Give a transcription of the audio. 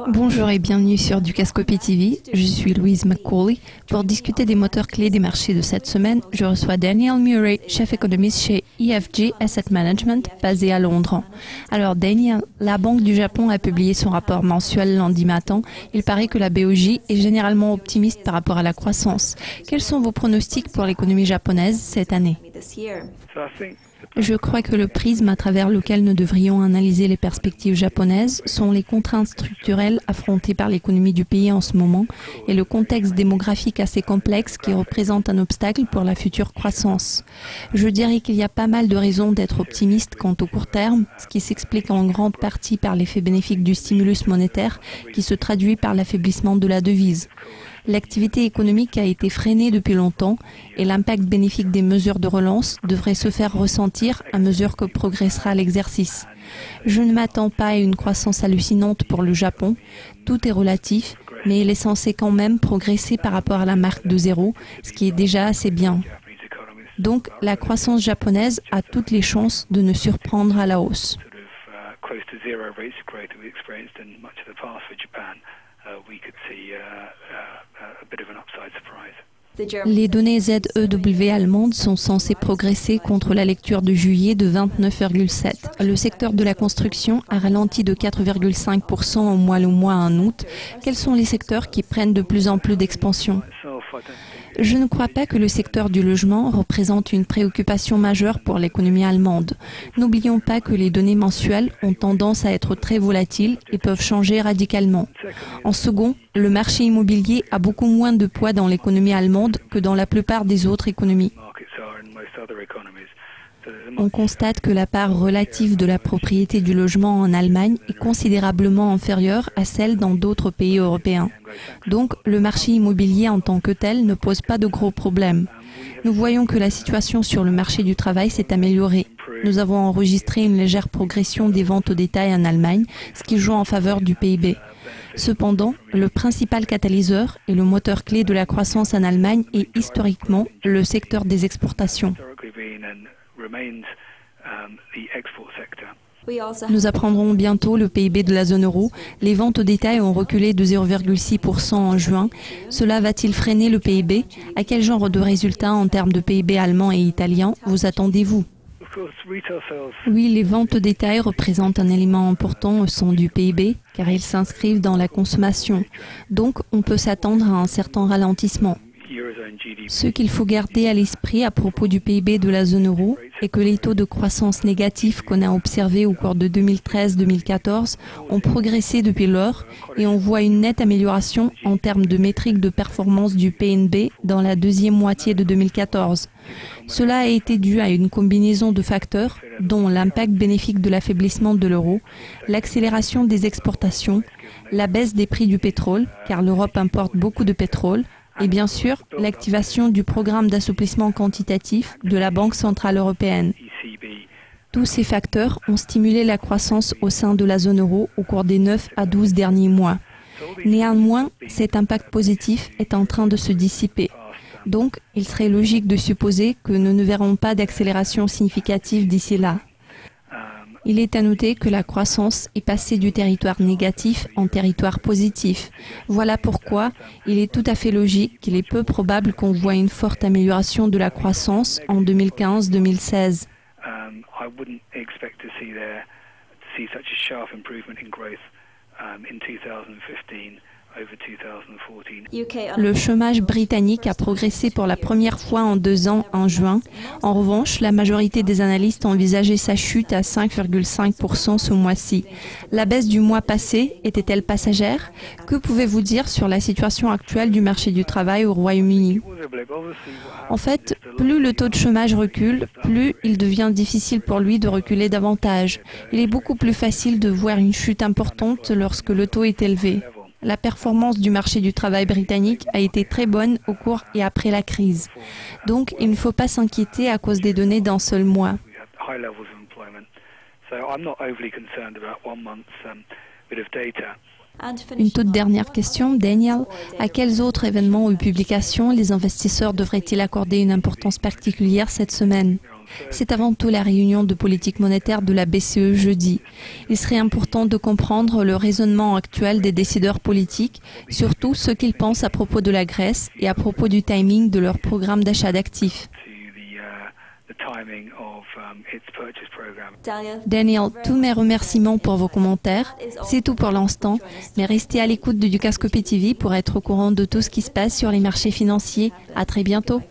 Bonjour et bienvenue sur Dukascopy TV. Je suis Louise McCauley. Pour discuter des moteurs clés des marchés de cette semaine, je reçois Daniel Murray, chef économiste chez EFG Asset Management, basé à Londres. Alors Daniel, la Banque du Japon a publié son rapport mensuel lundi matin. Il paraît que la BOJ est généralement optimiste par rapport à la croissance. Quels sont vos pronostics pour l'économie japonaise cette année? Je crois que le prisme à travers lequel nous devrions analyser les perspectives japonaises sont les contraintes structurelles affrontées par l'économie du pays en ce moment et le contexte démographique assez complexe qui représente un obstacle pour la future croissance. Je dirais qu'il y a pas mal de raisons d'être optimiste quant au court terme, ce qui s'explique en grande partie par l'effet bénéfique du stimulus monétaire qui se traduit par l'affaiblissement de la devise. L'activité économique a été freinée depuis longtemps et l'impact bénéfique des mesures de relance devrait se faire ressentir à mesure que progressera l'exercice. Je ne m'attends pas à une croissance hallucinante pour le Japon. Tout est relatif, mais il est censé quand même progresser par rapport à la marque de zéro, ce qui est déjà assez bien. Donc, la croissance japonaise a toutes les chances de ne surprendre à la hausse. Les données ZEW allemandes sont censées progresser contre la lecture de juillet de 29,7. Le secteur de la construction a ralenti de 4,5% au mois en août. Quels sont les secteurs qui prennent de plus en plus d'expansion? Je ne crois pas que le secteur du logement représente une préoccupation majeure pour l'économie allemande. N'oublions pas que les données mensuelles ont tendance à être très volatiles et peuvent changer radicalement. En second, le marché immobilier a beaucoup moins de poids dans l'économie allemande que dans la plupart des autres économies. On constate que la part relative de la propriété du logement en Allemagne est considérablement inférieure à celle dans d'autres pays européens. Donc, le marché immobilier en tant que tel ne pose pas de gros problèmes. Nous voyons que la situation sur le marché du travail s'est améliorée. Nous avons enregistré une légère progression des ventes au détail en Allemagne, ce qui joue en faveur du PIB. Cependant, le principal catalyseur et le moteur clé de la croissance en Allemagne est historiquement le secteur des exportations. Nous apprendrons bientôt le PIB de la zone euro. Les ventes au détail ont reculé de 0,6% en juin. Cela va-t-il freiner le PIB? À quel genre de résultats en termes de PIB allemand et italien vous attendez-vous? Oui, les ventes au détail représentent un élément important au sein du PIB, car ils s'inscrivent dans la consommation. Donc, on peut s'attendre à un certain ralentissement. Ce qu'il faut garder à l'esprit à propos du PIB de la zone euro est que les taux de croissance négatifs qu'on a observés au cours de 2013-2014 ont progressé depuis lors et on voit une nette amélioration en termes de métriques de performance du PNB dans la deuxième moitié de 2014. Cela a été dû à une combinaison de facteurs, dont l'impact bénéfique de l'affaiblissement de l'euro, l'accélération des exportations, la baisse des prix du pétrole, car l'Europe importe beaucoup de pétrole, et bien sûr, l'activation du programme d'assouplissement quantitatif de la Banque centrale européenne. Tous ces facteurs ont stimulé la croissance au sein de la zone euro au cours des 9 à 12 derniers mois. Néanmoins, cet impact positif est en train de se dissiper. Donc, il serait logique de supposer que nous ne verrons pas d'accélération significative d'ici là. Il est à noter que la croissance est passée du territoire négatif en territoire positif. Voilà pourquoi il est tout à fait logique qu'il est peu probable qu'on voit une forte amélioration de la croissance en 2015-2016. Le chômage britannique a progressé pour la première fois en 2 ans en juin. En revanche, la majorité des analystes envisageaient sa chute à 5,5% ce mois-ci. La baisse du mois passé était-elle passagère? Que pouvez-vous dire sur la situation actuelle du marché du travail au Royaume-Uni? En fait, plus le taux de chômage recule, plus il devient difficile pour lui de reculer davantage. Il est beaucoup plus facile de voir une chute importante lorsque le taux est élevé. La performance du marché du travail britannique a été très bonne au cours et après la crise. Donc, il ne faut pas s'inquiéter à cause des données d'un seul mois. Une toute dernière question, Daniel. À quels autres événements ou publications les investisseurs devraient-ils accorder une importance particulière cette semaine? C'est avant tout la réunion de politique monétaire de la BCE jeudi. Il serait important de comprendre le raisonnement actuel des décideurs politiques, surtout ce qu'ils pensent à propos de la Grèce et à propos du timing de leur programme d'achat d'actifs. Daniel, tous mes remerciements pour vos commentaires. C'est tout pour l'instant, mais restez à l'écoute de Dukascopy TV pour être au courant de tout ce qui se passe sur les marchés financiers. À très bientôt.